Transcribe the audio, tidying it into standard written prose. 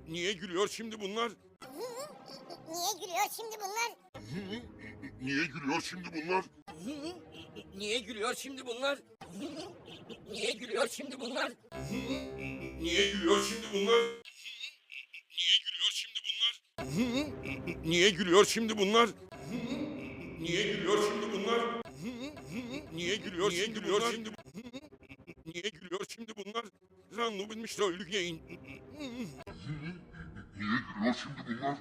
Niye gülüyor şimdi bunlar? Niye gülüyor şimdi bunlar? Niye gülüyor şimdi bunlar? Niye gülüyor şimdi bunlar? Niye gülüyor şimdi bunlar? Niye gülüyor şimdi bunlar? Niye gülüyor şimdi bunlar? Niye gülüyor şimdi bunlar? Niye gülüyor şimdi bunlar? Niye gülüyor şimdi bunlar? Niye gülüyor şimdi bunlar? Rannu bilmiş de öldük yayın. Niye gülüyor şimdi bunlar?